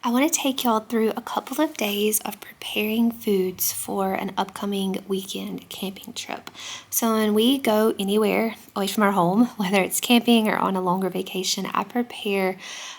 I want to take y'all through a couple of days of preparing foods for an upcoming weekend camping trip. So when we go anywhere away from our home, whether it's camping or on a longer vacation, I prepare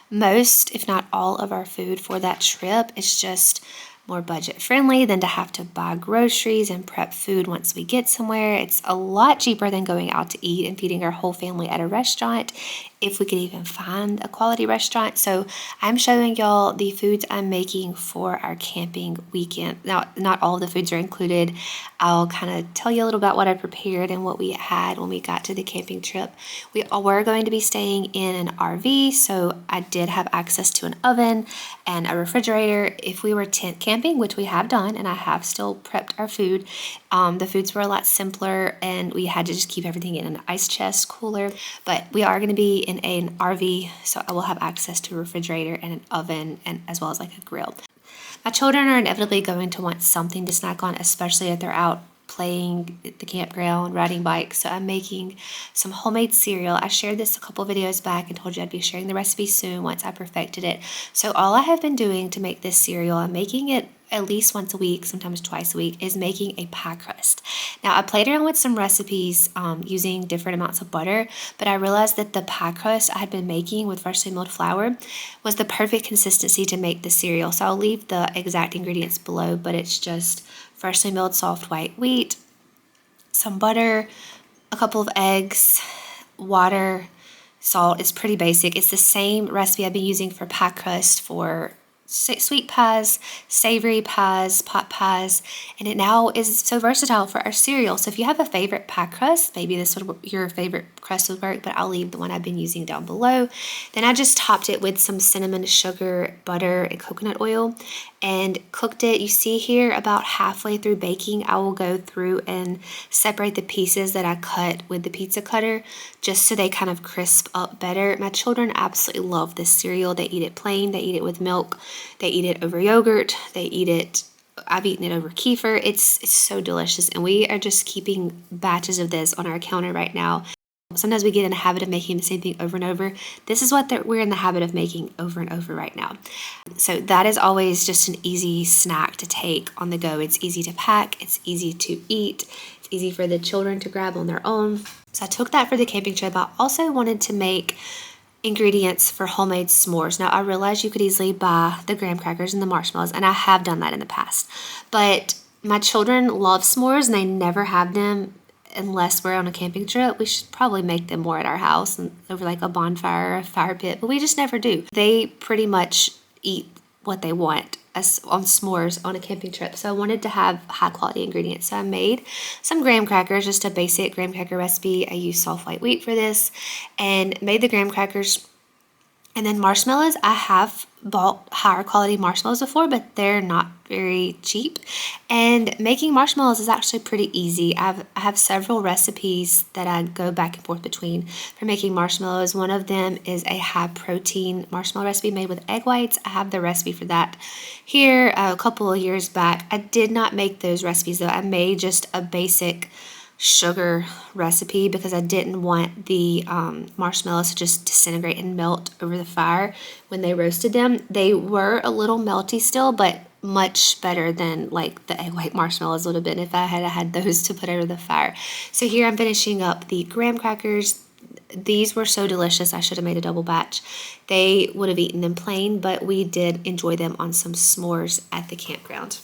most, if not all, of our food for that trip. It's just more budget friendly than to have to buy groceries and prep food once we get somewhere. It's a lot cheaper than going out to eat and feeding our whole family at a restaurant, if we could even find a quality restaurant. So I'm showing y'all the foods I'm making for our camping weekend. Now, not all of the foods are included. I'll kind of tell you a little about what I prepared and what we had when we got to the camping trip. We were going to be staying in an RV, so I did have access to an oven and a refrigerator. If we were tent camping, which we have done, and I have still prepped our food, the foods were a lot simpler and we had to just keep everything in an ice chest cooler. But we are going to be in an RV, so I will have access to a refrigerator and an oven, and as well as like a grill. My children are inevitably going to want something to snack on, especially if they're out playing at the campground, riding bikes. So I'm making some homemade cereal. I shared this a couple videos back and told you I'd be sharing the recipe soon once I perfected it. So all I have been doing to make this cereal, I'm making it at least once a week, sometimes twice a week, is making a pie crust. Now I played around with some recipes using different amounts of butter, but I realized that the pie crust I had been making with freshly milled flour was the perfect consistency to make the cereal. So I'll leave the exact ingredients below, but it's just freshly milled soft white wheat, some butter, a couple of eggs, water, salt. It's pretty basic. It's the same recipe I've been using for pie crust for sweet pies, savory pies, pot pies, and it now is so versatile for our cereal. So if you have a favorite pie crust, maybe your favorite crust would work, but I'll leave the one I've been using down below. Then I just topped it with some cinnamon, sugar, butter, and coconut oil and cooked it. You see here about halfway through baking, I will go through and separate the pieces that I cut with the pizza cutter just so they kind of crisp up better. My children absolutely love this cereal. They eat it plain, they eat it with milk, they eat it over yogurt, I've eaten it over kefir. It's so delicious, and we are just keeping batches of this on our counter right now. Sometimes we get in the habit of making the same thing over and over. This is what we're in the habit of making over and over right now. So that is always just an easy snack to take on the go. It's easy to pack, it's easy to eat, it's easy for the children to grab on their own. So I took that for the camping trip. I also wanted to make ingredients for homemade s'mores. Now I realize you could easily buy the graham crackers and the marshmallows, and I have done that in the past, but my children love s'mores and they never have them unless we're on a camping trip. We should probably make them more at our house and over like a bonfire or a fire pit, but we just never do. They pretty much eat what they want on s'mores on a camping trip. So I wanted to have high quality ingredients. So I made some graham crackers, just a basic graham cracker recipe. I used soft white wheat for this and made the graham crackers. And then marshmallows, I have bought higher quality marshmallows before, but they're not very cheap. And making marshmallows is actually pretty easy. I have several recipes that I go back and forth between for making marshmallows. One of them is a high protein marshmallow recipe made with egg whites. I have the recipe for that here a couple of years back. I did not make those recipes though. I made just a basic sugar recipe because I didn't want the marshmallows to just disintegrate and melt over the fire when they roasted them. They were a little melty still, but much better than like the egg white marshmallows would have been if I had had those to put over the fire. So here I'm finishing up the graham crackers. These were so delicious. I should have made a double batch. They would have eaten them plain, but we did enjoy them on some s'mores at the campground.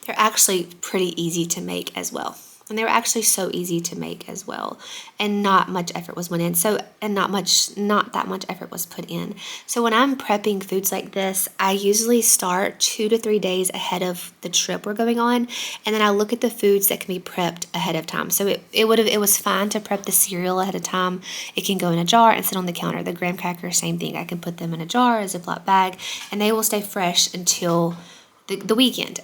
They're actually pretty easy to make as well. And they were actually so easy to make as well, and not much effort was went in. Not that much effort was put in. So when I'm prepping foods like this, I usually start 2 to 3 days ahead of the trip we're going on, and then I look at the foods that can be prepped ahead of time. So it was fine to prep the cereal ahead of time. It can go in a jar and sit on the counter. The graham crackers, same thing. I can put them in a jar, a Ziploc bag, and they will stay fresh until the weekend.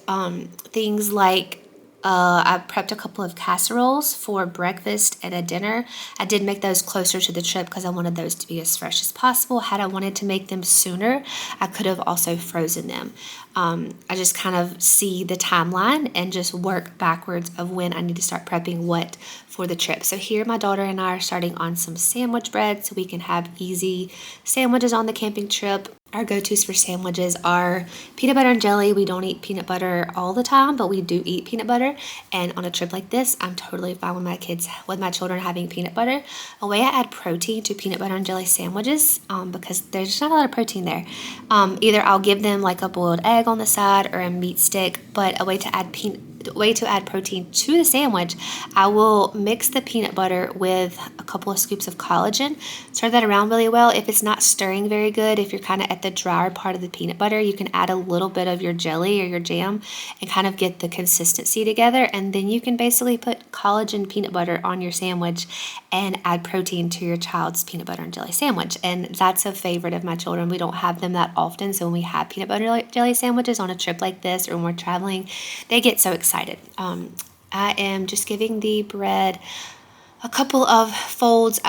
Things like I prepped a couple of casseroles for breakfast and a dinner. I did make those closer to the trip because I wanted those to be as fresh as possible. Had I wanted to make them sooner, I could have also frozen them. I just kind of see the timeline and just work backwards of when I need to start prepping what for the trip. So here my daughter and I are starting on some sandwich bread so we can have easy sandwiches on the camping trip. Our go-tos for sandwiches are peanut butter and jelly. We don't eat peanut butter all the time, but we do eat peanut butter. And on a trip like this, I'm totally fine with my children having peanut butter. A way I add protein to peanut butter and jelly sandwiches, because there's just not a lot of protein there. Either I'll give them like a boiled egg on the side or a meat stick, but a way to add protein to the sandwich, I will mix the peanut butter with a couple of scoops of collagen. Stir that around really well. If it's not stirring very good, if you're kind of at the drier part of the peanut butter, you can add a little bit of your jelly or your jam and kind of get the consistency together. And then you can basically put collagen peanut butter on your sandwich and add protein to your child's peanut butter and jelly sandwich. And that's a favorite of my children. We don't have them that often, so when we have peanut butter jelly sandwiches on a trip like this or when we're traveling, they get so excited. I am just giving the bread a couple of folds.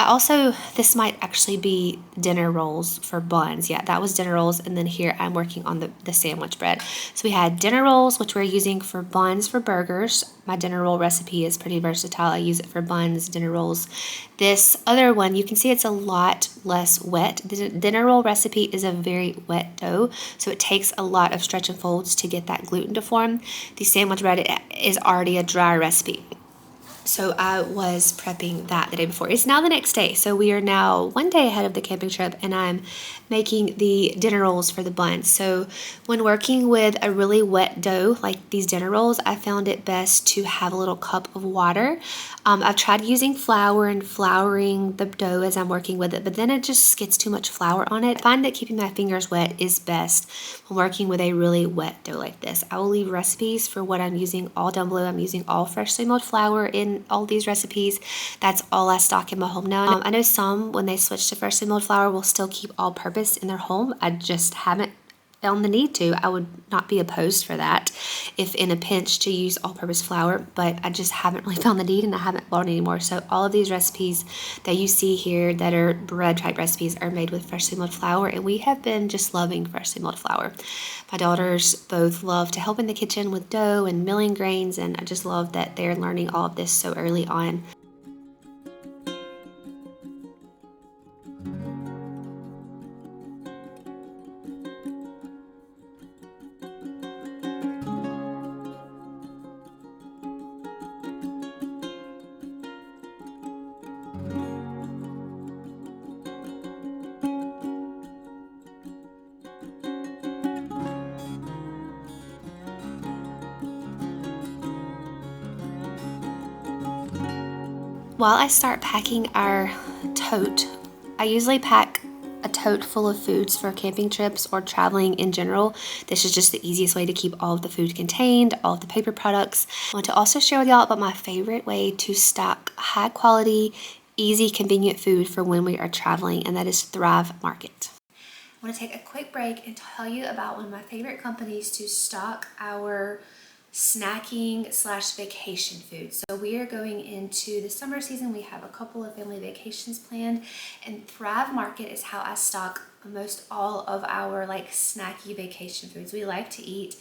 This might actually be dinner rolls for buns. Yeah, that was dinner rolls. And then here I'm working on the sandwich bread. So we had dinner rolls, which we're using for buns for burgers. My dinner roll recipe is pretty versatile. I use it for buns, dinner rolls. This other one, you can see it's a lot less wet. The dinner roll recipe is a very wet dough, so it takes a lot of stretch and folds to get that gluten to form. The sandwich bread is already a dry recipe. So I was prepping that the day before. It's now the next day. So we are now one day ahead of the camping trip, and I'm making the dinner rolls for the buns. So when working with a really wet dough like these dinner rolls, I found it best to have a little cup of water. I've tried using flour and flouring the dough as I'm working with it, but then it just gets too much flour on it. I find that keeping my fingers wet is best when working with a really wet dough like this. I will leave recipes for what I'm using all down below. I'm using all freshly milled flour in all these recipes. That's all I stock in my home now. I know some, when they switch to freshly milled flour, will still keep all-purpose in their home. I just haven't found the need to. I would not be opposed for that if in a pinch to use all-purpose flour, but I just haven't really found the need, and I haven't bought anymore. So all of these recipes that you see here that are bread type recipes are made with freshly milled flour, and we have been just loving freshly milled flour. My daughters both love to help in the kitchen with dough and milling grains, and I just love that they're learning all of this so early on. While I start packing our tote, I usually pack a tote full of foods for camping trips or traveling in general. This is just the easiest way to keep all of the food contained, all of the paper products. I want to also share with y'all about my favorite way to stock high quality, easy, convenient food for when we are traveling, and that is Thrive Market. I want to take a quick break and tell you about one of my favorite companies to stock our snacking / vacation food. So we are going into the summer season. We have a couple of family vacations planned, and Thrive Market is how I stock most all of our like snacky vacation foods. We like to eat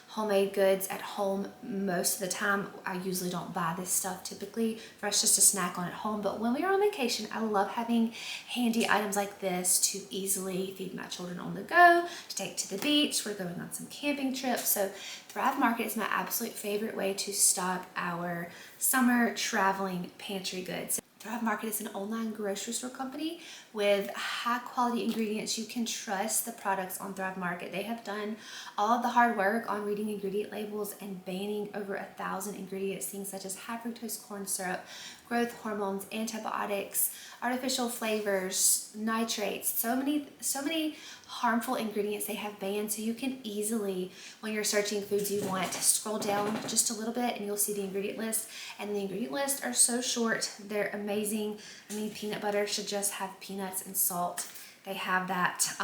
homemade goods at home most of the time. I usually don't buy this stuff typically for us just to snack on at home, but when we are on vacation, I love having handy items like this to easily feed my children on the go, to take to the beach. We're going on some camping trips, so Thrive Market is my absolute favorite way to stock our summer traveling pantry goods. Thrive Market is an online grocery store company with high quality ingredients. You can trust the products on Thrive Market. They have done all of the hard work on reading ingredient labels and banning over 1,000 ingredients, things such as high fructose corn syrup, growth hormones, antibiotics, artificial flavors, nitrates, so many harmful ingredients they have banned. So you can easily, when you're searching foods you want, scroll down just a little bit and you'll see the ingredient list. And the ingredient lists are so short, they're amazing. I mean, peanut butter should just have peanuts and salt. They have that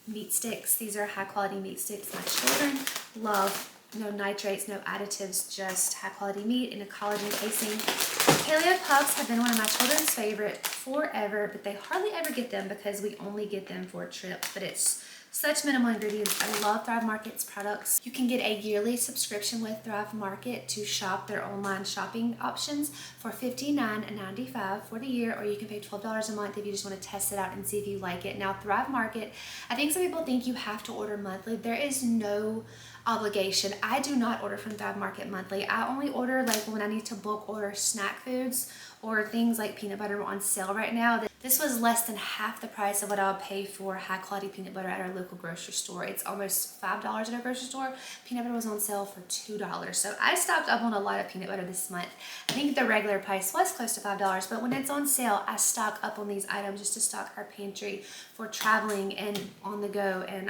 meat sticks. These are high quality meat sticks. My children love. No nitrates, no additives, just high quality meat in a collagen casing. Paleo puffs have been one of my children's favorite forever, but they hardly ever get them because we only get them for a trip. But it's Such minimal ingredients. I love Thrive Market's products. You can get a yearly subscription with Thrive Market to shop their online shopping options for $59.95 for the year, or you can pay $12 a month if you just want to test it out and see if you like it. Now, Thrive Market, I think some people think you have to order monthly. There is no obligation. I do not order from Thrive Market monthly. I only order like when I need to bulk order snack foods or things like peanut butter on sale right now. This was less than half the price of what I'll pay for high quality peanut butter at our local grocery store. It's almost $5 at our grocery store. Peanut butter was on sale for $2. So I stocked up on a lot of peanut butter this month. I think the regular price was close to $5, but when it's on sale, I stock up on these items just to stock our pantry for traveling and on the go and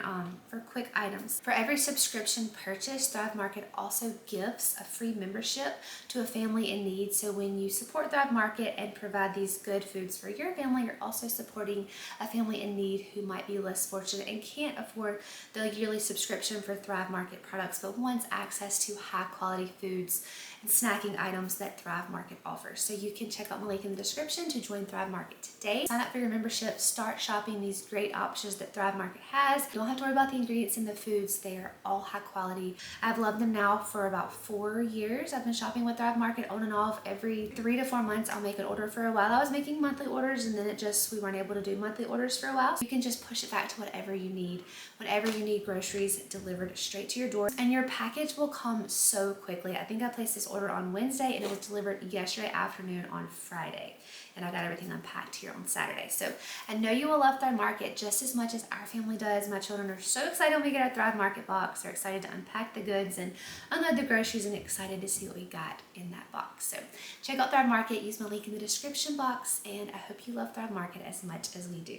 for quick items. For every subscription purchase, Thrive Market also gives a free membership to a family in need. So when you support Thrive Market and provide these good foods for your family, you're also supporting a family in need who might be less fortunate and can't afford the yearly subscription for Thrive Market products, but wants access to high quality foods and snacking items that Thrive Market offers. So you can check out my link in the description to join Thrive Market today. Sign up for your membership, start shopping these great options that Thrive Market has. You don't have to worry about the ingredients in the foods. They are all high quality. I've loved them now for about 4 years. I've been shopping with Thrive Market on and off. Every 3 to 4 months, I'll make an order. For a while I was making monthly orders, and then we weren't able to do monthly orders for a while. You can just push it back to whatever you need. Whenever you need groceries delivered straight to your door, and your package will come so quickly. I think I placed this order on Wednesday and it was delivered yesterday afternoon on Friday, and I got everything unpacked here on Saturday. So I know you will love Thrive Market just as much as our family does. My children are so excited when we get our Thrive Market box. They're excited to unpack the goods and unload the groceries and excited to see what we got in that box. So check out Thrive Market, use my link in the description box, and I hope you love Thrive Market as much as we do.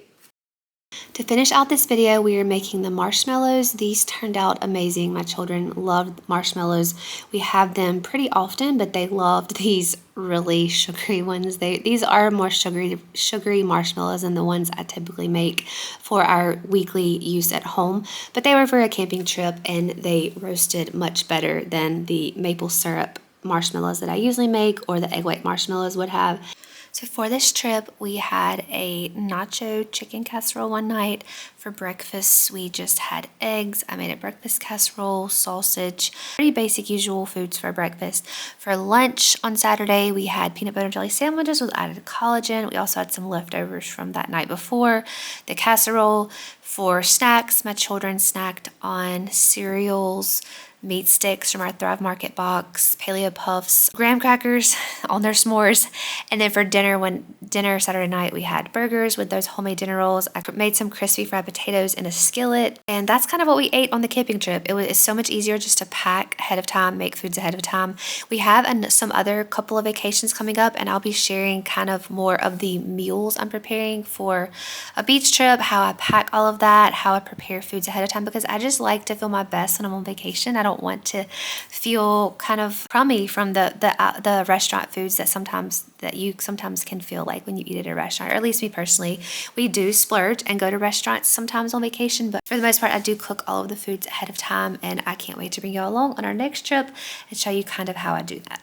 To finish out this video, we are making the marshmallows. These turned out amazing. My children loved marshmallows. We have them pretty often, but they loved these really sugary ones. These are more sugary marshmallows than the ones I typically make for our weekly use at home, but they were for a camping trip and they roasted much better than the maple syrup marshmallows that I usually make or the egg white marshmallows would have. So for this trip, we had a nacho chicken casserole one night. For breakfast, we just had eggs. I made a breakfast casserole, sausage, pretty basic usual foods for breakfast. For lunch on Saturday, we had peanut butter and jelly sandwiches with added collagen. We also had some leftovers from that night before the casserole. For snacks, my children snacked on cereals, meat sticks from our Thrive Market box, paleo puffs, graham crackers on their s'mores. And then for dinner Saturday night, we had burgers with those homemade dinner rolls. I made some crispy fried potatoes in a skillet. And that's kind of what we ate on the camping trip. It's so much easier just to pack ahead of time, make foods ahead of time. We have some other couple of vacations coming up, and I'll be sharing kind of more of the meals I'm preparing for a beach trip, how I pack all of that, how I prepare foods ahead of time, because I just like to feel my best when I'm on vacation. I don't want to feel kind of crummy from the restaurant foods that you sometimes can feel like when you eat at a restaurant, or at least me personally. We do splurge and go to restaurants sometimes on vacation, but for the most part, I do cook all of the foods ahead of time, and I can't wait to bring you all along on our next trip and show you kind of how I do that.